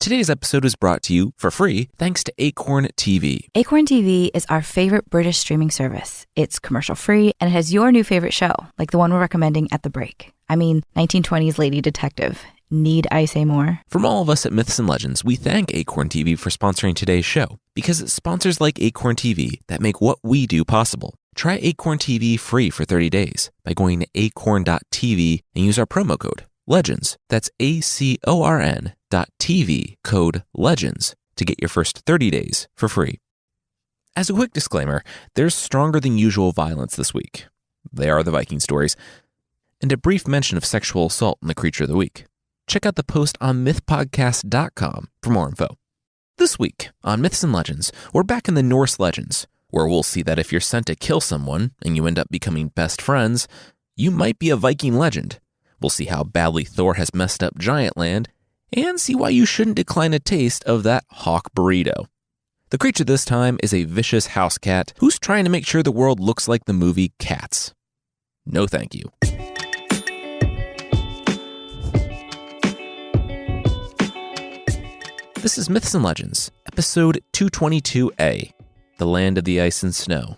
Today's episode is brought to you for free thanks to Acorn TV. Acorn TV is our favorite British streaming service. It's commercial-free, and it has your new favorite show, like the one we're recommending at the break. I mean, 1920s Lady Detective. Need I say more? From all of us at Myths and Legends, we thank Acorn TV for sponsoring today's show, because it's sponsors like Acorn TV that make what we do possible. Try Acorn TV free for 30 days by going to acorn.tv and use our promo code LEGENDS. That's ACORN.TV, code LEGENDS, to get your first 30 days for free. As a quick disclaimer, there's stronger than usual violence this week. They are the Viking stories, and a brief mention of sexual assault in the Creature of the Week. Check out the post on mythpodcast.com for more info. This week on Myths and Legends, we're back in the Norse legends, where we'll see that if you're sent to kill someone and you end up becoming best friends, you might be a Viking legend. We'll see how badly Thor has messed up Giantland, and see why you shouldn't decline a taste of that hawk burrito. The creature this time is a vicious house cat who's trying to make sure the world looks like the movie Cats. No thank you. This is Myths and Legends, episode 222A, The Land of the Ice and Snow.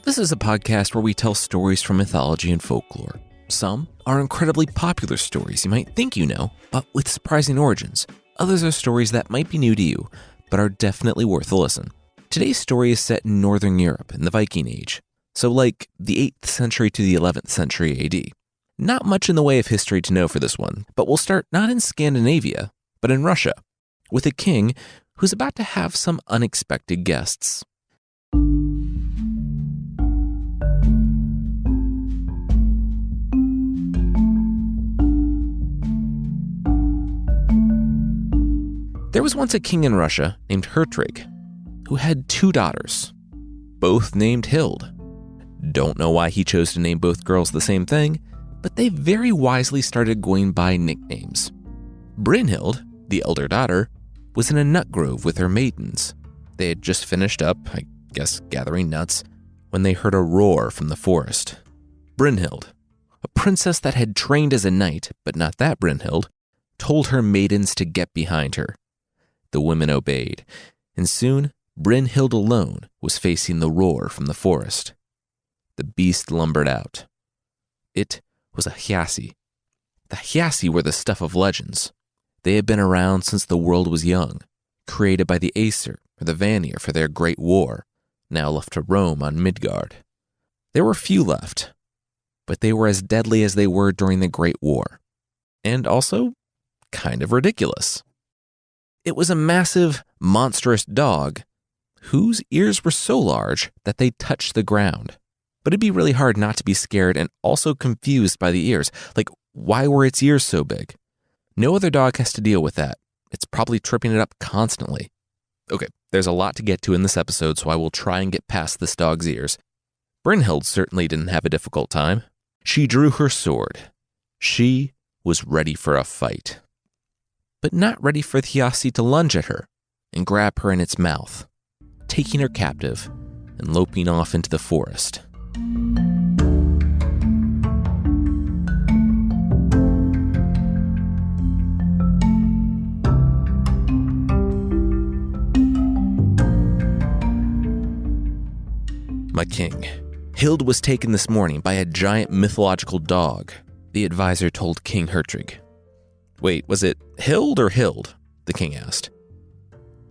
This is a podcast where we tell stories from mythology and folklore. Some are incredibly popular stories you might think you know, but with surprising origins. Others are stories that might be new to you, but are definitely worth a listen. Today's story is set in Northern Europe in the Viking Age, so like the 8th century to the 11th century AD. Not much in the way of history to know for this one, but we'll start not in Scandinavia, but in Russia, with a king who's about to have some unexpected guests. There was once a king in Russia named Hertrig, who had 2 daughters, both named Hild. Don't know why he chose to name both girls the same thing, but they very wisely started going by nicknames. Brynhild, the elder daughter, was in a nut grove with her maidens. They had just finished up, I guess, gathering nuts, when they heard a roar from the forest. Brynhild, a princess that had trained as a knight, but not that Brynhild, told her maidens to get behind her. The women obeyed, and soon Brynhild alone was facing the roar from the forest. The beast lumbered out. It was a Hjassi. The Hjassi were the stuff of legends. They had been around since the world was young, created by the Aesir or the Vanir for their great war, now left to roam on Midgard. There were few left, but they were as deadly as they were during the Great War, and also kind of ridiculous. It was a massive, monstrous dog whose ears were so large that they touched the ground. But it'd be really hard not to be scared and also confused by the ears. Like, why were its ears so big? No other dog has to deal with that. It's probably tripping it up constantly. Okay, there's a lot to get to in this episode, so I will try and get past this dog's ears. Brynhild certainly didn't have a difficult time. She drew her sword. She was ready for a fight. But not ready for the Hjassi to lunge at her and grab her in its mouth, taking her captive and loping off into the forest. My king, Hild was taken this morning by a giant mythological dog, the advisor told King Hertrig. Wait, was it Hild or Hild? The king asked.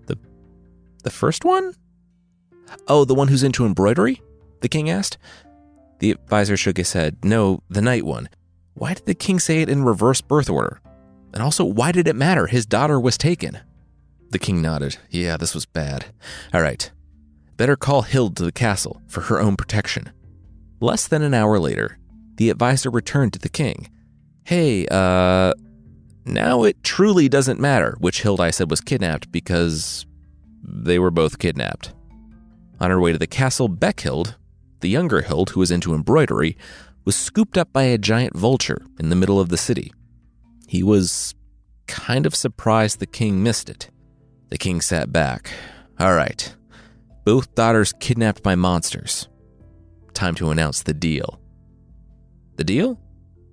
The first one? Oh, the one who's into embroidery? The king asked. The advisor shook his head. No, the night one. Why did the king say it in reverse birth order? And also, why did it matter? His daughter was taken. The king nodded. Yeah, this was bad. All right. Better call Hild to the castle for her own protection. Less than an hour later, the advisor returned to the king. Hey, now it truly doesn't matter which Hild I said was kidnapped because they were both kidnapped. On her way to the castle, Beckhild, the younger Hild who was into embroidery, was scooped up by a giant vulture in the middle of the city. He was kind of surprised the king missed it. The king sat back. All right, both daughters kidnapped by monsters. Time to announce the deal. The deal?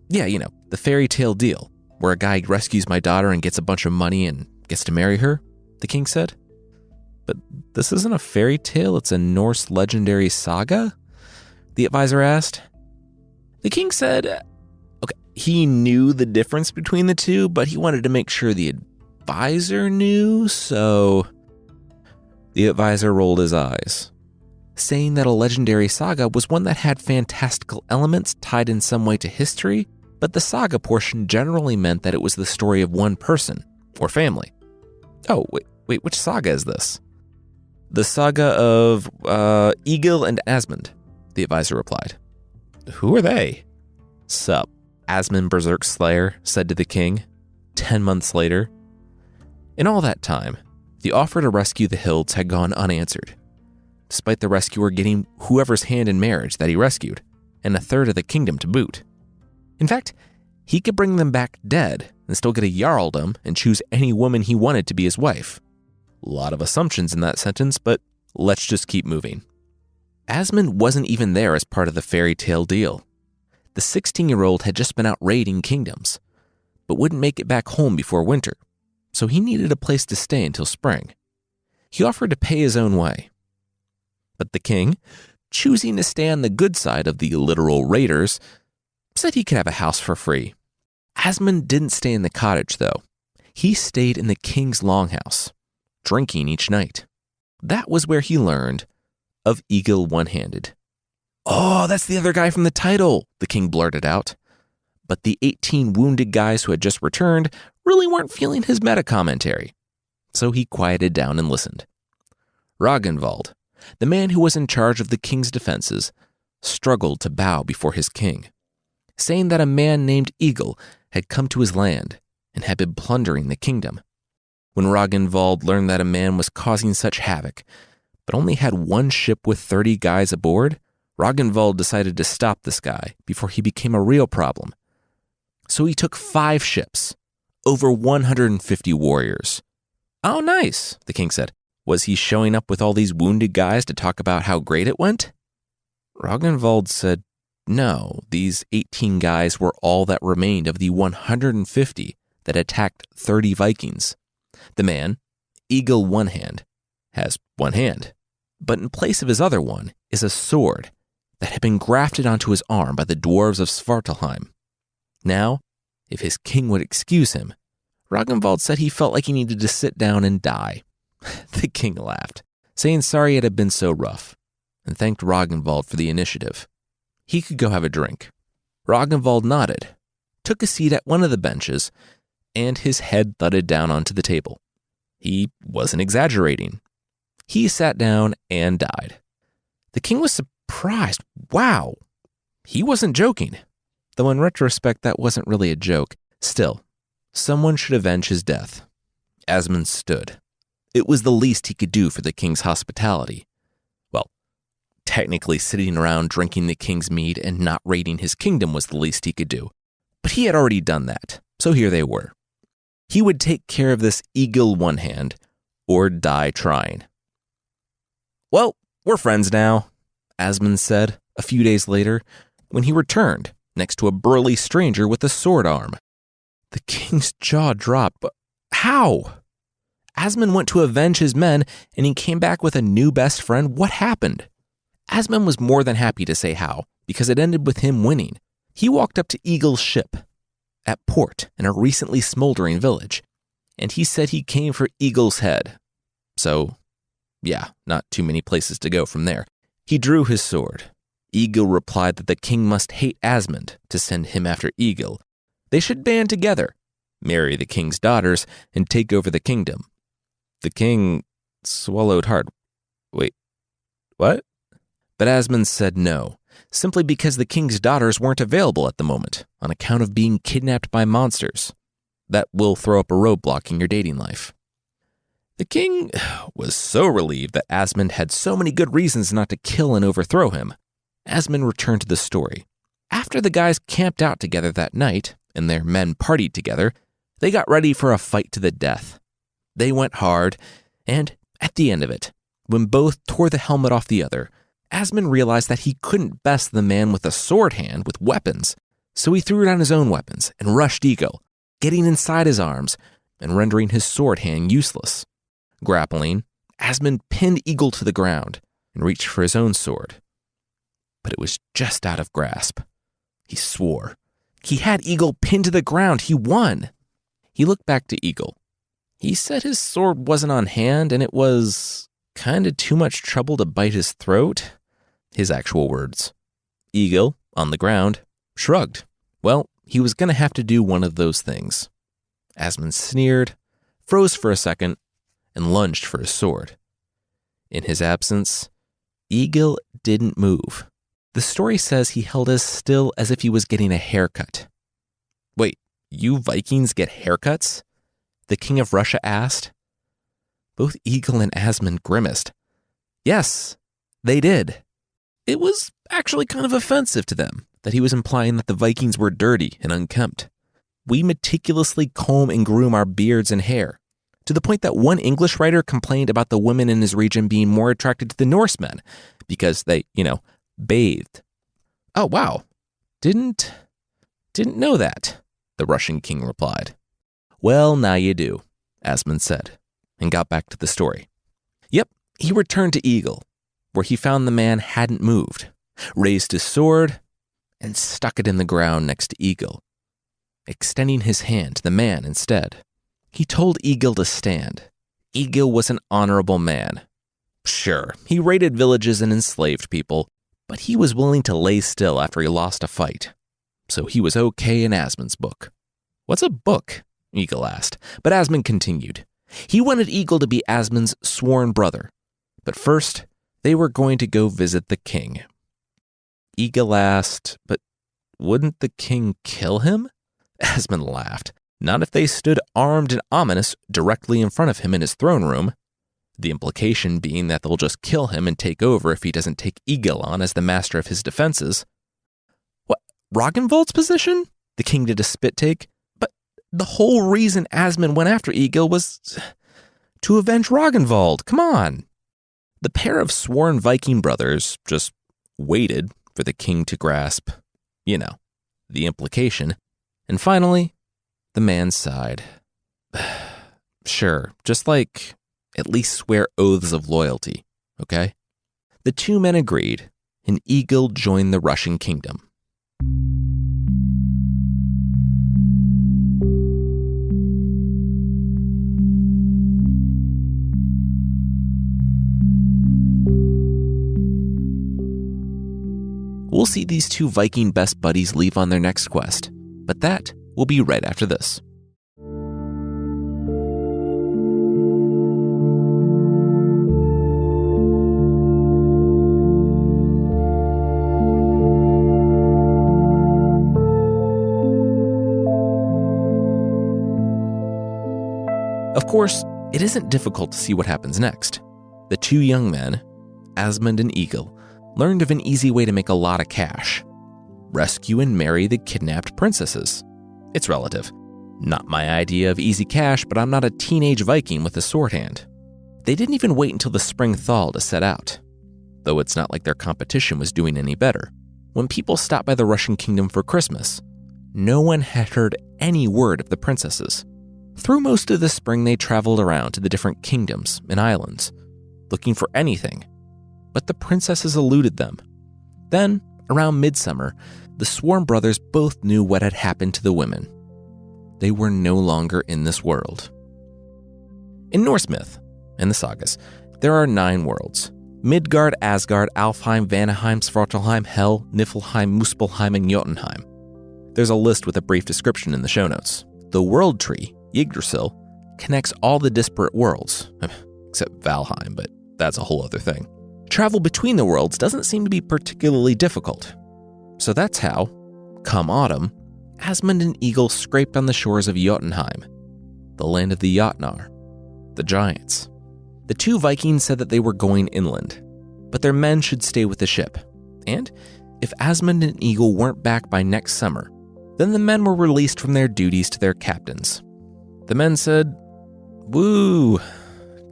Yeah, the fairy tale deal, where a guy rescues my daughter and gets a bunch of money and gets to marry her, the king said. But this isn't a fairy tale, it's a Norse legendary saga? The advisor asked. The king said, okay, he knew the difference between the two, but he wanted to make sure the advisor knew, so the advisor rolled his eyes, saying that a legendary saga was one that had fantastical elements tied in some way to history, but the saga portion generally meant that it was the story of one person or family. Oh, wait, which saga is this? The saga of Egil and Asmund, the advisor replied. Who are they? Sup, Asmund Berserk Slayer said to the king 10 months later. In all that time, the offer to rescue the Hilds had gone unanswered, despite the rescuer getting whoever's hand in marriage that he rescued, and a third of the kingdom to boot. In fact, he could bring them back dead and still get a jarldom and choose any woman he wanted to be his wife. A lot of assumptions in that sentence, but let's just keep moving. Asmund wasn't even there as part of the fairy tale deal. The 16-year-old had just been out raiding kingdoms, but wouldn't make it back home before winter, so he needed a place to stay until spring. He offered to pay his own way. But the king, choosing to stay on the good side of the literal raiders, said he could have a house for free. Asmund didn't stay in the cottage, though. He stayed in the king's longhouse, drinking each night. That was where he learned of Egil One-Handed. Oh, that's the other guy from the title, the king blurted out. But the 18 wounded guys who had just returned really weren't feeling his meta-commentary, so he quieted down and listened. Ragnvald, the man who was in charge of the king's defenses, struggled to bow before his king, saying that a man named Egil had come to his land and had been plundering the kingdom. When Ragnvald learned that a man was causing such havoc, but only had one ship with 30 guys aboard, Ragnvald decided to stop this guy before he became a real problem. So he took 5 ships, over 150 warriors. Oh, nice, the king said. Was he showing up with all these wounded guys to talk about how great it went? Ragnvald said, no, these 18 guys were all that remained of the 150 that attacked 30 Vikings. The man, Egil One-Hand, has one hand, but in place of his other one is a sword that had been grafted onto his arm by the dwarves of Svartalheim. Now, if his king would excuse him, Ragnvald said he felt like he needed to sit down and die. The king laughed, saying sorry it had been so rough, and thanked Ragnvald for the initiative. He could go have a drink. Ragnvald nodded, took a seat at one of the benches, and his head thudded down onto the table. He wasn't exaggerating. He sat down and died. The king was surprised. Wow, he wasn't joking. Though in retrospect, that wasn't really a joke. Still, someone should avenge his death. Asmund stood. It was the least he could do for the king's hospitality. Well, technically sitting around drinking the king's mead and not raiding his kingdom was the least he could do. But he had already done that, so here they were. He would take care of this Egil One-Hand, or die trying. Well, we're friends now, Asmund said a few days later, when he returned next to a burly stranger with a sword arm. The king's jaw dropped. But how? Asmund went to avenge his men, and he came back with a new best friend. What happened? Asmund was more than happy to say how, because it ended with him winning. He walked up to Egil's ship at port in a recently smoldering village, and he said he came for Egil's head. So, yeah, not too many places to go from there. He drew his sword. Egil replied that the king must hate Asmund to send him after Egil. They should band together, marry the king's daughters, and take over the kingdom. The king swallowed hard. Wait, what? But Asmund said no, simply because the king's daughters weren't available at the moment on account of being kidnapped by monsters. That will throw up a roadblock in your dating life. The king was so relieved that Asmund had so many good reasons not to kill and overthrow him. Asmund returned to the story. After the guys camped out together that night, and their men partied together, they got ready for a fight to the death. They went hard, and at the end of it, when both tore the helmet off the other, Asmund realized that he couldn't best the man with a sword hand with weapons, So he threw down his own weapons and rushed Eagle, getting inside his arms and rendering his sword hand useless. Grappling, Asmund pinned Eagle to the ground and reached for his own sword. But it was just out of grasp. He swore. He had Eagle pinned to the ground. He won. He looked back to Eagle. He said his sword wasn't on hand and it was kind of too much trouble to bite his throat. His actual words. Eagle, on the ground, shrugged. Well, he was going to have to do one of those things. Asmund sneered, froze for a second, and lunged for his sword. In his absence, Eagle didn't move. The story says he held as still as if he was getting a haircut. Wait, you Vikings get haircuts? The king of Russia asked. Both Eagle and Asmund grimaced. Yes, they did. It was actually kind of offensive to them that he was implying that the Vikings were dirty and unkempt. We meticulously comb and groom our beards and hair, to the point that one English writer complained about the women in his region being more attracted to the Norsemen because they, bathed. Oh, wow. Didn't know that, the Russian king replied. Well, now you do, Asmund said, and got back to the story. Yep, he returned to Eagle, where he found the man hadn't moved, raised his sword, and stuck it in the ground next to Eagle, extending his hand to the man instead. He told Eagle to stand. Eagle was an honorable man. Sure, he raided villages and enslaved people, but he was willing to lay still after he lost a fight. So he was okay in Asmund's book. What's a book? Eagle asked, but Asmund continued. He wanted Eagle to be Asmund's sworn brother, but first they were going to go visit the king. Eagle asked, but wouldn't the king kill him? Asmund laughed. Not if they stood armed and ominous directly in front of him in his throne room. The implication being that they'll just kill him and take over if he doesn't take Eagle on as the master of his defenses. What, Ragnvald's position? The king did a spit take. But the whole reason Asmund went after Eagle was to avenge Ragnvald. Come on. The pair of sworn Viking brothers just waited for the king to grasp, the implication. And finally, the man sighed. Sure, just at least swear oaths of loyalty, okay? The two men agreed, and Eagle joined the Russian kingdom. We'll see these two Viking best buddies leave on their next quest, but that will be right after this. Of course, it isn't difficult to see what happens next. The two young men, Asmund and Eagle, learned of an easy way to make a lot of cash. Rescue and marry the kidnapped princesses. It's relative. Not my idea of easy cash, but I'm not a teenage Viking with a sword hand. They didn't even wait until the spring thaw to set out. Though it's not like their competition was doing any better. When people stopped by the Russian kingdom for Christmas, no one had heard any word of the princesses. Through most of the spring, they traveled around to the different kingdoms and islands, looking for anything. But the princesses eluded them. Then, around midsummer, the sworn brothers both knew what had happened to the women. They were no longer in this world. In Norse myth and the sagas, there are 9 worlds. Midgard, Asgard, Alfheim, Vanaheim, Svartalheim, Hel, Niflheim, Muspelheim, and Jotunheim. There's a list with a brief description in the show notes. The world tree, Yggdrasil, connects all the disparate worlds, except Valheim, but that's a whole other thing. Travel between the worlds doesn't seem to be particularly difficult. So that's how, come autumn, Asmund and Eagle scraped on the shores of Jotunheim, the land of the Jotnar, the giants. The two Vikings said that they were going inland, but their men should stay with the ship. And if Asmund and Eagle weren't back by next summer, then the men were released from their duties to their captains. The men said, "Woo,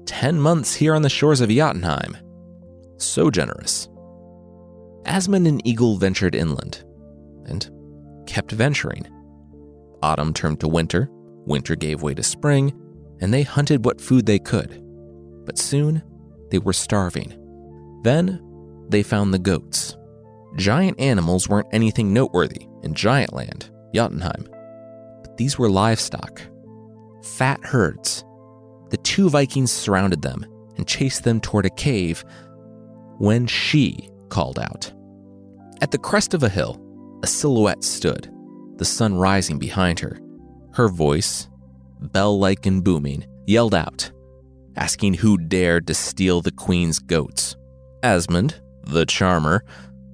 10 months here on the shores of Jotunheim. So generous." Asmund and Eagle ventured inland, and kept venturing. Autumn turned to winter, winter gave way to spring, and they hunted what food they could. But soon, they were starving. Then, they found the goats. Giant animals weren't anything noteworthy in giant land, Jotunheim. But these were livestock. Fat herds. The two Vikings surrounded them and chased them toward a cave when she called out. At the crest of a hill, a silhouette stood, the sun rising behind her. Her voice, bell-like and booming, yelled out, asking who dared to steal the queen's goats. Asmund, the charmer,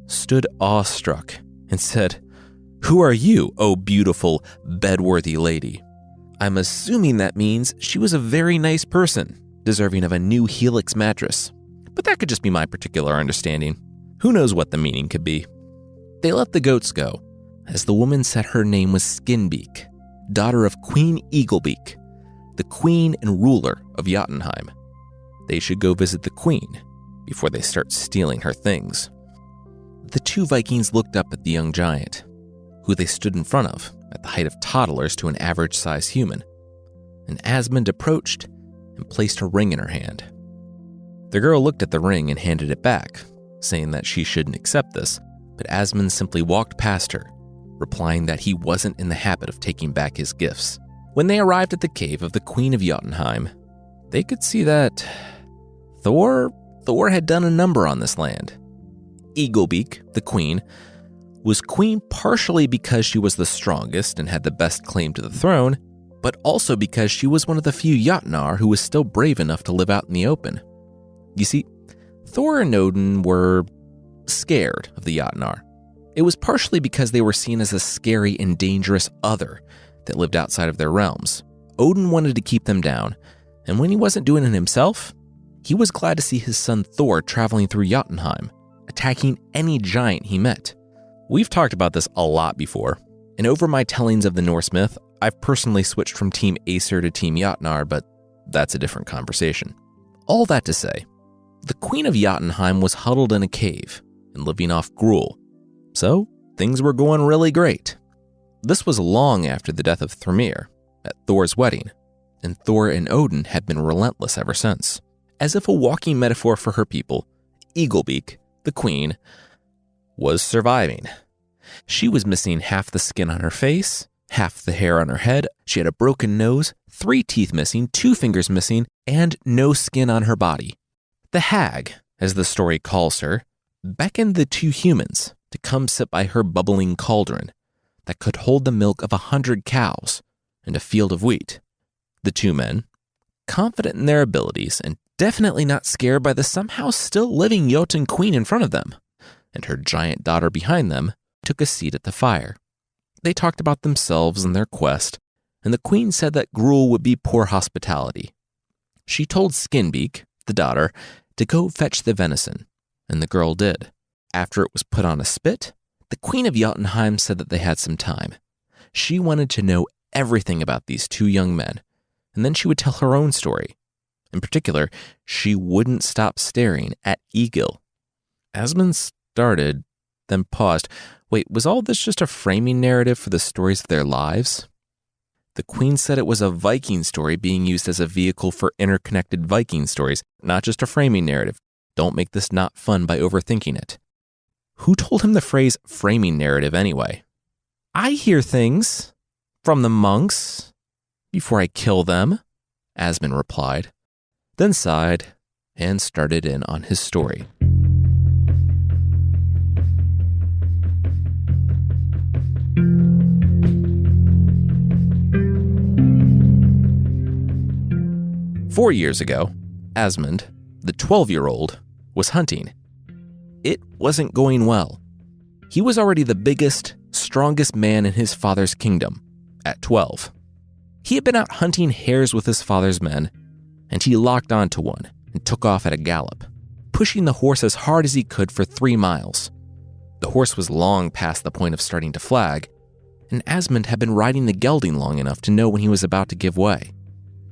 stood awestruck and said, "Who are you, O beautiful, bedworthy lady?" I'm assuming that means she was a very nice person, deserving of a new Helix mattress. But that could just be my particular understanding. Who knows what the meaning could be? They let the goats go, as the woman said her name was Skinbeak, daughter of Queen Eaglebeak, the queen and ruler of Jotunheim. They should go visit the queen before they start stealing her things. The two Vikings looked up at the young giant, who they stood in front of at the height of toddlers to an average-sized human, and Asmund approached and placed a ring in her hand. The girl looked at the ring and handed it back, saying that she shouldn't accept this, but Asmund simply walked past her, replying that he wasn't in the habit of taking back his gifts. When they arrived at the cave of the Queen of Jotunheim, they could see that Thor had done a number on this land. Eaglebeak, the queen, was queen partially because she was the strongest and had the best claim to the throne, but also because she was one of the few Jotnar who was still brave enough to live out in the open. You see, Thor and Odin were scared of the Jotnar. It was partially because they were seen as a scary and dangerous other that lived outside of their realms. Odin wanted to keep them down, and when he wasn't doing it himself, he was glad to see his son Thor traveling through Jotunheim, attacking any giant he met. We've talked about this a lot before, and over my tellings of the Norse myth, I've personally switched from Team Aesir to Team Jotnar, but that's a different conversation. All that to say, the Queen of Jotunheim was huddled in a cave and living off gruel, so things were going really great. This was long after the death of Thrymr at Thor's wedding, and Thor and Odin had been relentless ever since. As if a walking metaphor for her people, Eaglebeak, the queen, was surviving. She was missing half the skin on her face, half the hair on her head. She had a broken nose, 3 teeth missing, 2 fingers missing, and no skin on her body. The hag, as the story calls her, beckoned the 2 humans to come sit by her bubbling cauldron that could hold the milk of 100 cows and a field of wheat. The 2 men, confident in their abilities and definitely not scared by the somehow still living Jotun queen in front of them, and her giant daughter behind them, took a seat at the fire. They talked about themselves and their quest, and the queen said that gruel would be poor hospitality. She told Skinbeak, the daughter, to go fetch the venison, and the girl did. After it was put on a spit, the Queen of Jotunheim said that they had some time. She wanted to know everything about these 2 young men, and then she would tell her own story. In particular, she wouldn't stop staring at Egil. Asmund started, then paused. Wait, was all this just a framing narrative for the stories of their lives? The queen said it was a Viking story being used as a vehicle for interconnected Viking stories, not just a framing narrative. Don't make this not fun by overthinking it. Who told him the phrase framing narrative anyway? I hear things from the monks before I kill them, Asmund replied, then sighed and started in on his story. Four years ago, Asmund, the 12-year-old, was hunting. It wasn't going well. He was already the biggest, strongest man in his father's kingdom, at 12. He had been out hunting hares with his father's men, and he locked onto one and took off at a gallop, pushing the horse as hard as he could for 3 miles. The horse was long past the point of starting to flag, and Asmund had been riding the gelding long enough to know when he was about to give way.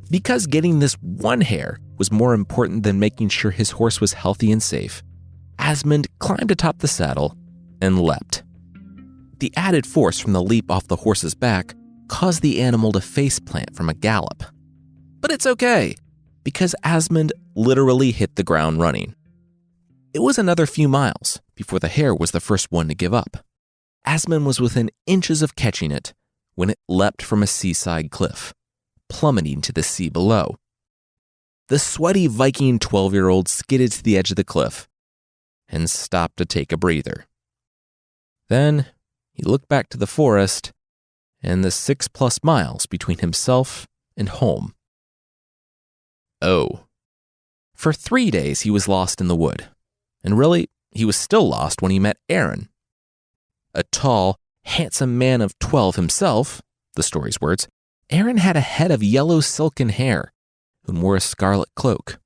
Because getting this one hare was more important than making sure his horse was healthy and safe, Asmund climbed atop the saddle and leapt. The added force from the leap off the horse's back caused the animal to faceplant from a gallop. But it's okay, because Asmund literally hit the ground running. It was another few miles before the hare was the first one to give up. Asmund was within inches of catching it when it leapt from a seaside cliff, plummeting to the sea below. The sweaty Viking 12-year-old skidded to the edge of the cliff and stopped to take a breather. Then he looked back to the forest and the 6+ miles between himself and home. Oh. For 3 days he was lost in the wood, and really, he was still lost when he met Aaron. A tall, handsome man of 12 himself, the story's words, Aaron had a head of yellow silken hair and wore a scarlet cloak.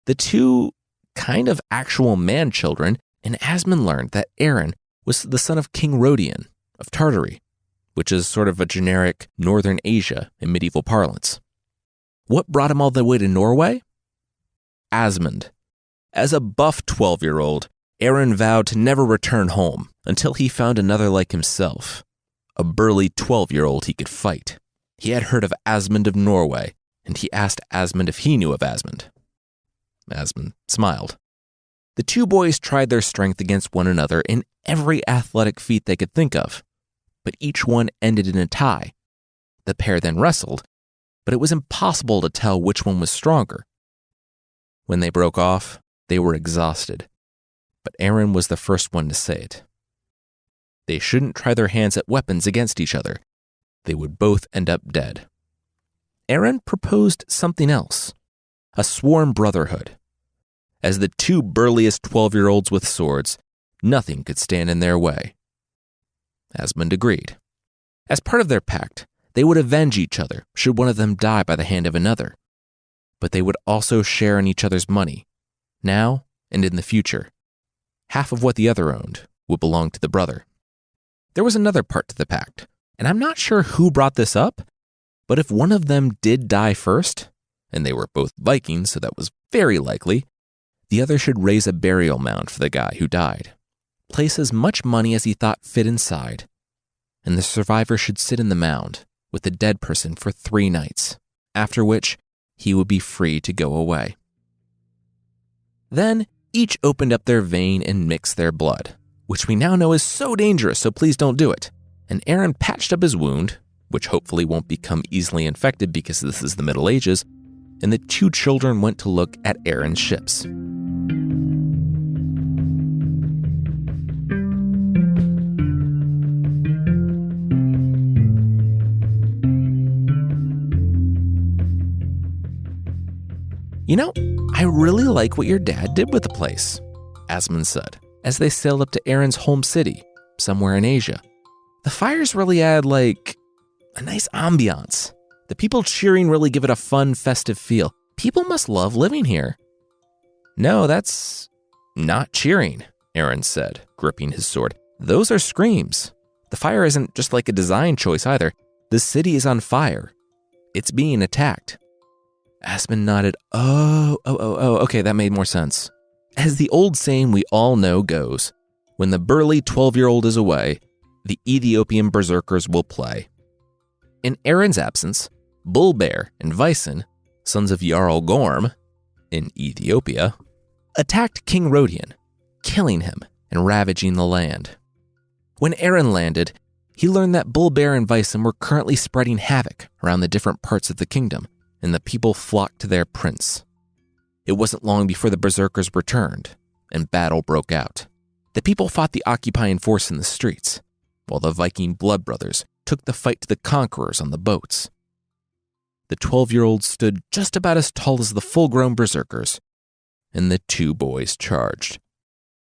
The two kind of actual man-children, and Asmund learned that Aaron was the son of King Rodion of Tartary, which is sort of a generic northern Asia in medieval parlance. What brought him all the way to Norway? Asmund. As a buff 12-year-old, Aaron vowed to never return home until he found another like himself, a burly 12-year-old he could fight. He had heard of Asmund of Norway, and he asked Asmund if he knew of Asmund. Asmund smiled. The two boys tried their strength against one another in every athletic feat they could think of, but each one ended in a tie. The pair then wrestled, but it was impossible to tell which one was stronger. When they broke off, they were exhausted, but Aaron was the first one to say it. They shouldn't try their hands at weapons against each other. They would both end up dead. Aaron proposed something else, a sworn brotherhood. As the two burliest 12-year-olds with swords, nothing could stand in their way. Asmund agreed. As part of their pact, they would avenge each other should one of them die by the hand of another. But they would also share in each other's money, now and in the future. Half of what the other owned would belong to the brother. There was another part to the pact, and I'm not sure who brought this up, but if one of them did die first, and they were both Vikings, so that was very likely, the other should raise a burial mound for the guy who died, place as much money as he thought fit inside, and the survivor should sit in the mound with the dead person for 3 nights, after which he would be free to go away. Then each opened up their vein and mixed their blood, which we now know is so dangerous, so please don't do it. And Aaron patched up his wound, which hopefully won't become easily infected because this is the Middle Ages, and the 2 children went to look at Aaron's ships. You know, I really like what your dad did with the place, Asmund said, as they sailed up to Aaron's home city, somewhere in Asia. The fires really add, a nice ambiance. The people cheering really give it a fun, festive feel. People must love living here. No, that's not cheering, Aaron said, gripping his sword. Those are screams. The fire isn't just like a design choice either. The city is on fire. It's being attacked. Asmund nodded. Oh, okay, that made more sense. As the old saying we all know goes, when the burly 12-year-old is away, the Ethiopian berserkers will play. In Aaron's absence, Bullbear and Vyson, sons of Jarl Gorm, in Ethiopia, attacked King Rodion, killing him and ravaging the land. When Aaron landed, he learned that Bullbear and Vyson were currently spreading havoc around the different parts of the kingdom, and the people flocked to their prince. It wasn't long before the berserkers returned, and battle broke out. The people fought the occupying force in the streets, while the Viking blood brothers took the fight to the conquerors on the boats. The 12-year-old stood just about as tall as the full-grown berserkers, and the 2 boys charged.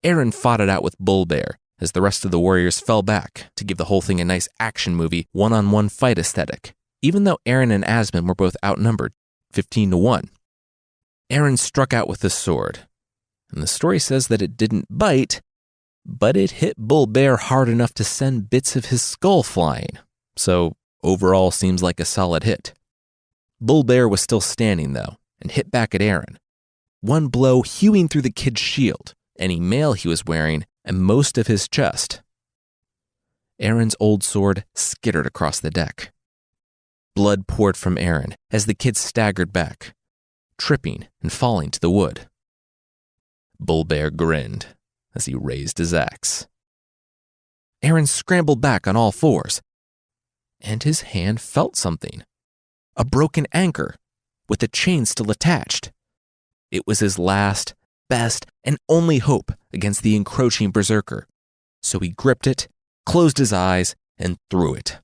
Aaron fought it out with Bullbear as the rest of the warriors fell back to give the whole thing a nice action movie, one-on-one fight aesthetic, even though Aaron and Asmund were both outnumbered, 15-1. Aaron struck out with his sword, and the story says that it didn't bite, but it hit Bullbear hard enough to send bits of his skull flying, so overall seems like a solid hit. Bullbear was still standing, though, and hit back at Aaron, one blow hewing through the kid's shield, any mail he was wearing, and most of his chest. Aaron's old sword skittered across the deck. Blood poured from Aaron as the kid staggered back, tripping and falling to the wood. Bullbear grinned as he raised his axe. Aaron scrambled back on all fours, and his hand felt something. A broken anchor with the chain still attached. It was his last, best, and only hope against the encroaching berserker, so he gripped it, closed his eyes, and threw it.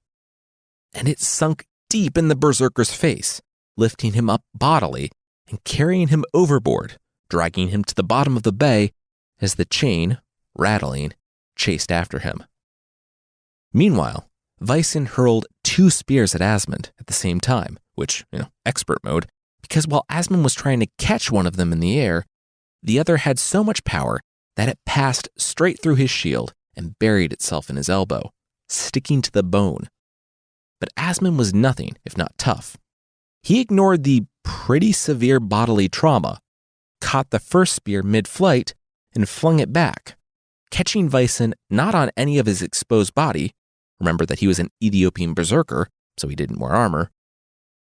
And it sunk deep in the berserker's face, lifting him up bodily and carrying him overboard, dragging him to the bottom of the bay as the chain, rattling, chased after him. Meanwhile, Viking hurled 2 spears at Asmund at the same time, which, expert mode, because while Asmund was trying to catch one of them in the air, the other had so much power that it passed straight through his shield and buried itself in his elbow, sticking to the bone. But Asmund was nothing if not tough. He ignored the pretty severe bodily trauma, caught the first spear mid-flight, and flung it back, catching Viking not on any of his exposed body. Remember that he was an Ethiopian berserker, so he didn't wear armor.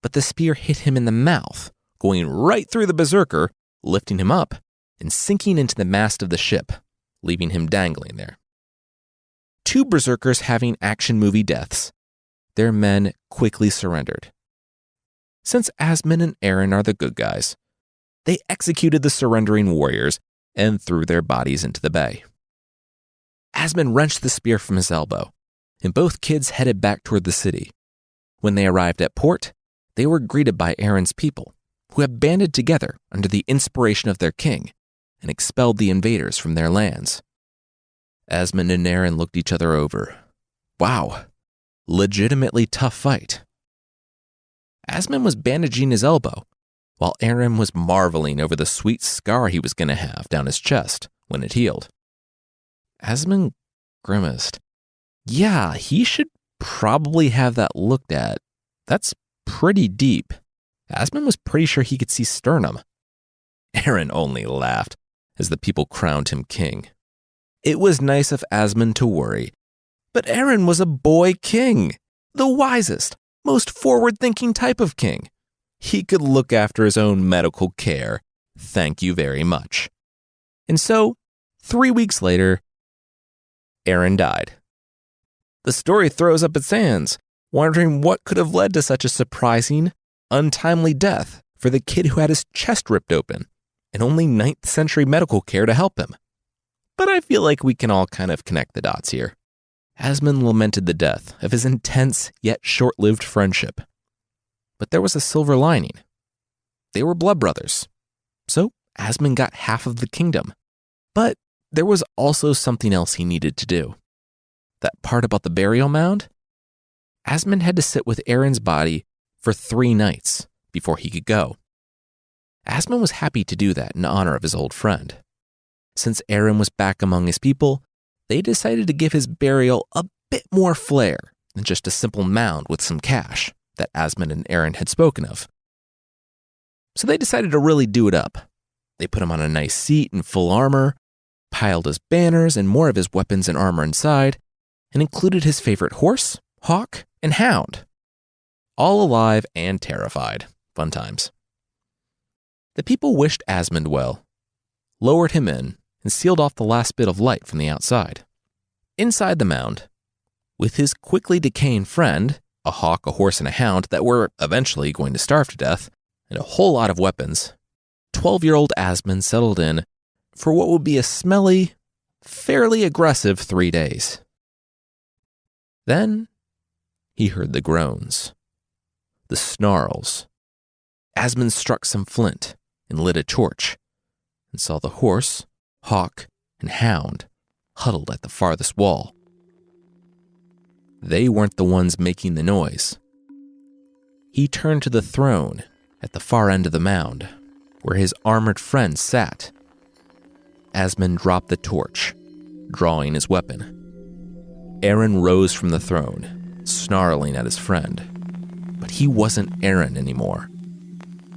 But the spear hit him in the mouth, going right through the berserker, lifting him up, and sinking into the mast of the ship, leaving him dangling there. 2 berserkers having action movie deaths, their men quickly surrendered. Since Asmund and Aaron are the good guys, they executed the surrendering warriors and threw their bodies into the bay. Asmund wrenched the spear from his elbow, and both kids headed back toward the city. When they arrived at port, they were greeted by Aaron's people, who had banded together under the inspiration of their king and expelled the invaders from their lands. Asmund and Aaron looked each other over. Wow, legitimately tough fight. Asmund was bandaging his elbow, while Aaron was marveling over the sweet scar he was going to have down his chest when it healed. Asmund grimaced. Yeah, he should probably have that looked at. That's pretty deep. Asmund was pretty sure he could see sternum. Aaron only laughed as the people crowned him king. It was nice of Asmund to worry, but Aaron was a boy king, the wisest, most forward-thinking type of king. He could look after his own medical care. Thank you very much. And so, 3 weeks later, Aaron died. The story throws up its hands, wondering what could have led to such a surprising, untimely death for the kid who had his chest ripped open and only 9th century medical care to help him. But I feel like we can all kind of connect the dots here. Asmund lamented the death of his intense yet short-lived friendship. But there was a silver lining. They were blood brothers. So Asmund got half of the kingdom. But there was also something else he needed to do. That part about the burial mound? Asmund had to sit with Aaron's body for 3 nights before he could go. Asmund was happy to do that in honor of his old friend. Since Aaron was back among his people, they decided to give his burial a bit more flair than just a simple mound with some cash that Asmund and Aaron had spoken of. So they decided to really do it up. They put him on a nice seat in full armor, piled his banners and more of his weapons and armor inside, and included his favorite horse, hawk, and hound. All alive and terrified. Fun times. The people wished Asmund well, lowered him in, and sealed off the last bit of light from the outside. Inside the mound, with his quickly decaying friend, a hawk, a horse, and a hound that were eventually going to starve to death, and a whole lot of weapons, 12-year-old Asmund settled in for what would be a smelly, fairly aggressive 3 days. Then he heard the groans, the snarls. Asmund struck some flint and lit a torch, and saw the horse, hawk, and hound huddled at the farthest wall. They weren't the ones making the noise. He turned to the throne at the far end of the mound, where his armored friend sat. Asmund dropped the torch, drawing his weapon. Aaron rose from the throne, snarling at his friend. But he wasn't Aaron anymore.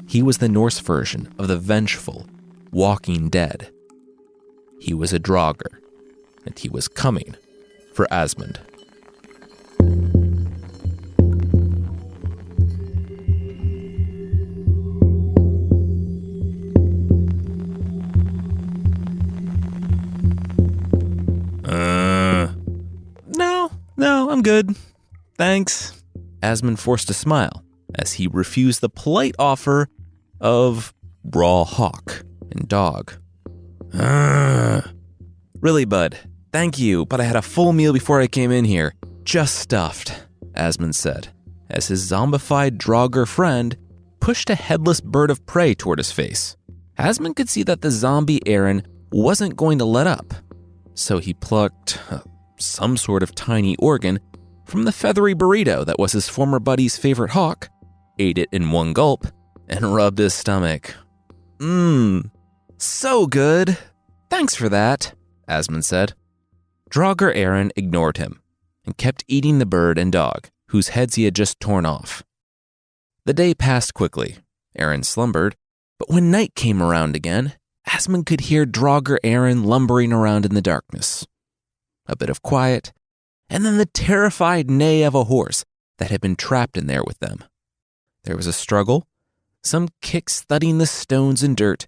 He was the Norse version of the vengeful, walking dead. He was a Draugr, and he was coming for Asmund. good. Thanks. Asmund forced a smile as he refused the polite offer of raw hawk and dog. Really, bud, thank you, but I had a full meal before I came in here. Just stuffed, Asmund said, as his zombified Draugr friend pushed a headless bird of prey toward his face. Asmund could see that the zombie Aaron wasn't going to let up, so he plucked some sort of tiny organ from the feathery burrito that was his former buddy's favorite hawk, ate it in one gulp, and rubbed his stomach. So good. Thanks for that, Asmund said. Draugr Aaron ignored him and kept eating the bird and dog, whose heads he had just torn off. The day passed quickly. Aaron slumbered, but when night came around again, Asmund could hear Draugr Aaron lumbering around in the darkness. A bit of quiet, and then the terrified neigh of a horse that had been trapped in there with them. There was a struggle, some kicks thudding the stones and dirt,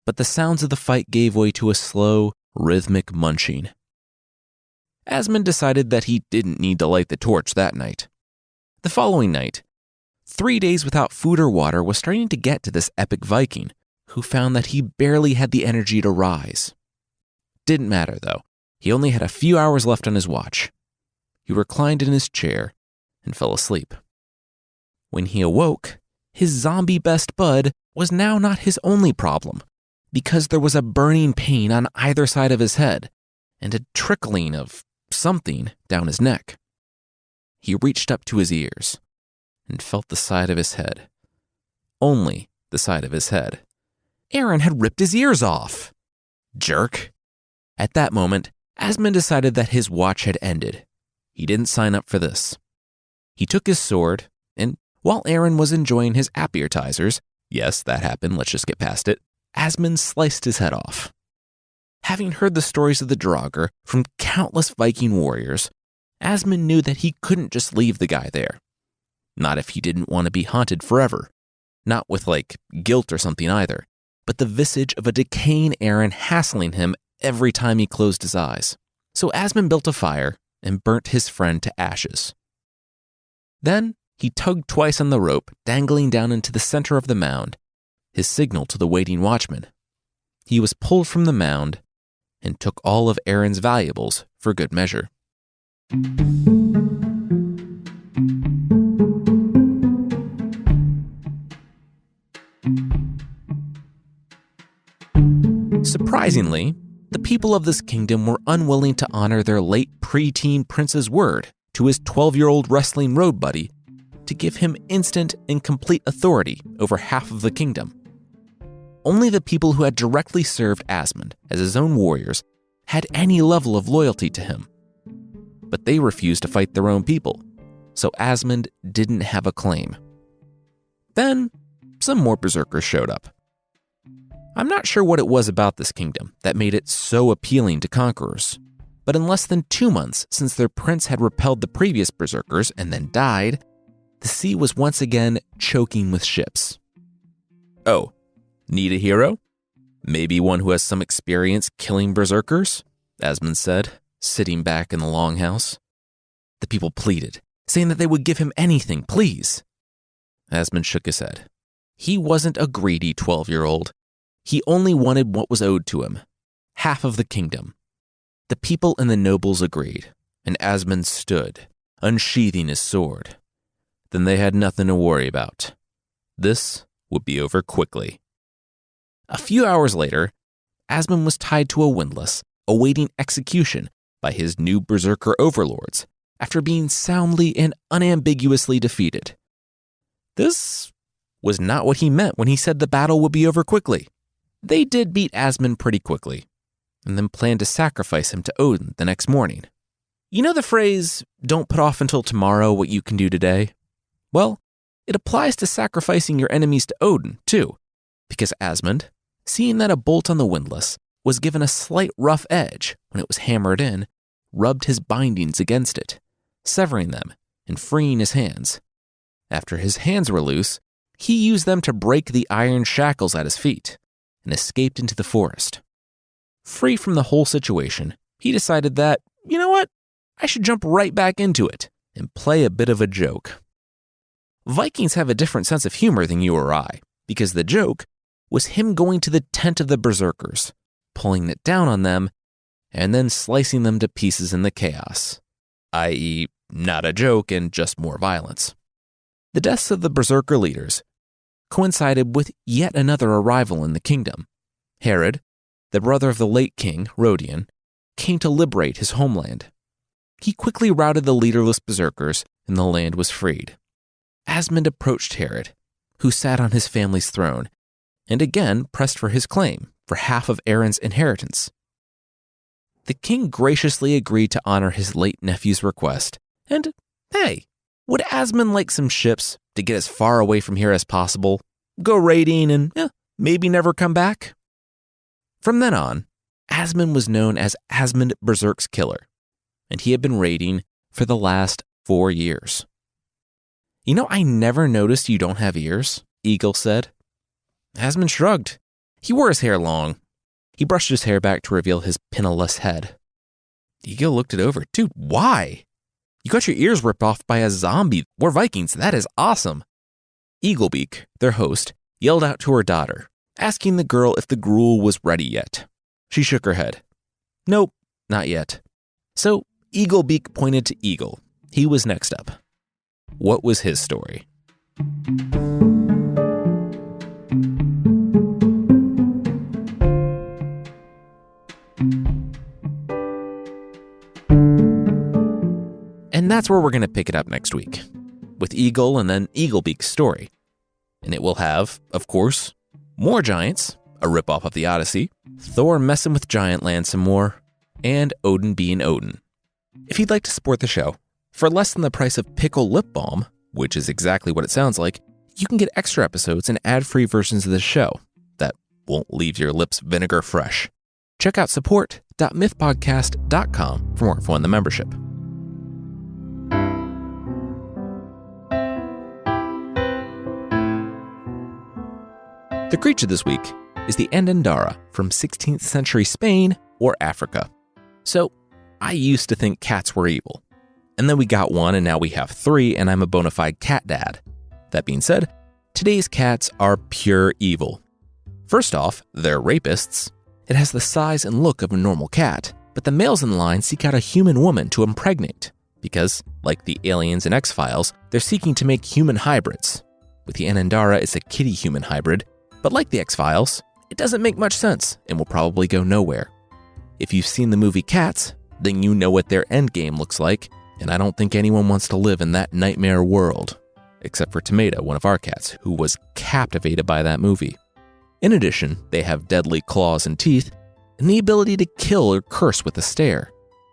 but the sounds of the fight gave way to a slow, rhythmic munching. Asmund decided that he didn't need to light the torch that night. The following night, 3 days without food or water was starting to get to this epic Viking, who found that he barely had the energy to rise. Didn't matter, though. He only had a few hours left on his watch. He reclined in his chair and fell asleep. When he awoke, his zombie best bud was now not his only problem, because there was a burning pain on either side of his head and a trickling of something down his neck. He reached up to his ears and felt the side of his head. Only the side of his head. Aaron had ripped his ears off. Jerk. At that moment, Asmund decided that his watch had ended. He didn't sign up for this. He took his sword, and while Aaron was enjoying his appetizers, yes, that happened, let's just get past it, Asmund sliced his head off. Having heard the stories of the Draugr from countless Viking warriors, Asmund knew that he couldn't just leave the guy there. Not if he didn't want to be haunted forever. Not with, guilt or something either, but the visage of a decaying Aaron hassling him every time he closed his eyes. So Asmund built a fire and burnt his friend to ashes. Then he tugged twice on the rope dangling down into the center of the mound, his signal to the waiting watchman. He was pulled from the mound and took all of Aaron's valuables for good measure. Surprisingly, the people of this kingdom were unwilling to honor their late preteen prince's word to his 12-year-old wrestling road buddy to give him instant and complete authority over half of the kingdom. Only the people who had directly served Asmund as his own warriors had any level of loyalty to him. But they refused to fight their own people, so Asmund didn't have a claim. Then, some more berserkers showed up. I'm not sure what it was about this kingdom that made it so appealing to conquerors, but in less than 2 months since their prince had repelled the previous berserkers and then died, the sea was once again choking with ships. Oh, need a hero? Maybe one who has some experience killing berserkers? Asmund said, sitting back in the longhouse. The people pleaded, saying that they would give him anything, please. Asmund shook his head. He wasn't a greedy 12-year-old. He only wanted what was owed to him, half of the kingdom. The people and the nobles agreed, and Asmund stood, unsheathing his sword. Then they had nothing to worry about. This would be over quickly. A few hours later, Asmund was tied to a windlass, awaiting execution by his new berserker overlords after being soundly and unambiguously defeated. This was not what he meant when he said the battle would be over quickly. They did beat Asmund pretty quickly, and then planned to sacrifice him to Odin the next morning. You know the phrase, don't put off until tomorrow what you can do today? Well, it applies to sacrificing your enemies to Odin, too, because Asmund, seeing that a bolt on the windlass was given a slight rough edge when it was hammered in, rubbed his bindings against it, severing them and freeing his hands. After his hands were loose, he used them to break the iron shackles at his feet and escaped into the forest. Free from the whole situation, he decided that, you know what? I should jump right back into it and play a bit of a joke. Vikings have a different sense of humor than you or I, because the joke was him going to the tent of the berserkers, pulling it down on them, and then slicing them to pieces in the chaos, i.e., not a joke and just more violence. The deaths of the berserker leaders coincided with yet another arrival in the kingdom. Herod, the brother of the late king, Rodion, came to liberate his homeland. He quickly routed the leaderless berserkers, and the land was freed. Asmund approached Herod, who sat on his family's throne, and again pressed for his claim for half of Aaron's inheritance. The king graciously agreed to honor his late nephew's request, and hey, would Asmund like some ships to get as far away from here as possible, go raiding, and maybe never come back? From then on, Asmund was known as Asmund Berserk's Killer, and he had been raiding for the last 4 years. You know, I never noticed you don't have ears, Eagle said. Asmund shrugged. He wore his hair long. He brushed his hair back to reveal his pinniless head. Eagle looked it over. Dude, why? You got your ears ripped off by a zombie. We're Vikings. That is awesome. Eaglebeak, their host, yelled out to her daughter, asking the girl if the gruel was ready yet. She shook her head. Nope, not yet. So Eaglebeak pointed to Eagle. He was next up. What was his story? And that's where we're going to pick it up next week, with Eagle and then Eaglebeak's story. And it will have, of course, more giants, a ripoff of the Odyssey, Thor messing with giant land some more, and Odin being Odin. If you'd like to support the show, for less than the price of pickle lip balm, which is exactly what it sounds like, you can get extra episodes and ad-free versions of the show that won't leave your lips vinegar fresh. Check out support.mythpodcast.com for more info on the membership. The creature this week is the Anandara from 16th century Spain or Africa. So, I used to think cats were evil. And then we got one, and now we have 3, and I'm a bona fide cat dad. That being said, today's cats are pure evil. First off, they're rapists. It has the size and look of a normal cat, but the males in the line seek out a human woman to impregnate, because, like the aliens in X-Files, they're seeking to make human hybrids. With the Anandara, it's a kitty-human hybrid, but like the X-Files, it doesn't make much sense and will probably go nowhere. If you've seen the movie Cats, then you know what their endgame looks like, and I don't think anyone wants to live in that nightmare world, except for Tomato, one of our cats, who was captivated by that movie. In addition, they have deadly claws and teeth, and the ability to kill or curse with a stare.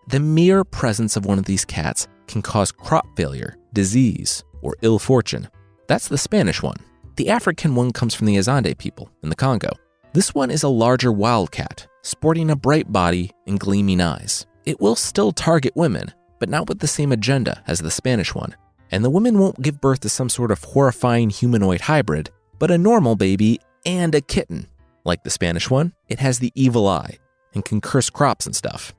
The mere presence of one of these cats can cause crop failure, disease, or ill fortune. That's the Spanish one. The African one comes from the Azande people in the Congo. This one is a larger wildcat, sporting a bright body and gleaming eyes. It will still target women, but not with the same agenda as the Spanish one. And the women won't give birth to some sort of horrifying humanoid hybrid, but a normal baby and a kitten. Like the Spanish one, it has the evil eye and can curse crops and stuff.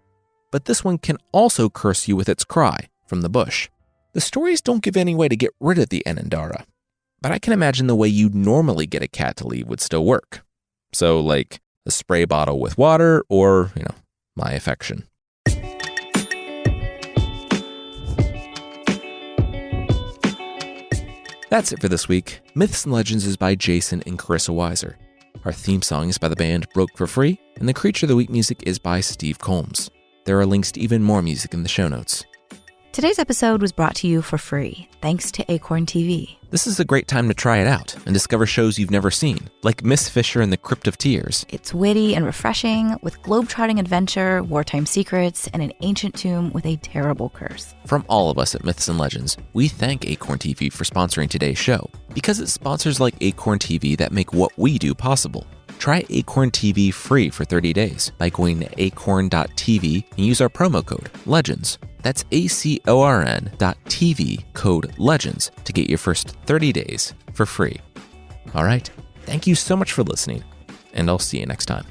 But this one can also curse you with its cry from the bush. The stories don't give any way to get rid of the Anandara, but I can imagine the way you'd normally get a cat to leave would still work. So like a spray bottle with water or, my affection. That's it for this week. Myths and Legends is by Jason and Carissa Weiser. Our theme song is by the band Broke for Free, and the Creature of the Week music is by Steve Combs. There are links to even more music in the show notes. Today's episode was brought to you for free, thanks to Acorn TV. This is a great time to try it out and discover shows you've never seen, like Miss Fisher and the Crypt of Tears. It's witty and refreshing, with globe-trotting adventure, wartime secrets, and an ancient tomb with a terrible curse. From all of us at Myths and Legends, we thank Acorn TV for sponsoring today's show, because it's sponsors like Acorn TV that make what we do possible. Try Acorn TV free for 30 days by going to acorn.tv and use our promo code LEGENDS. That's acorn.tv, code LEGENDS, to get your first 30 days for free. All right, thank you so much for listening, and I'll see you next time.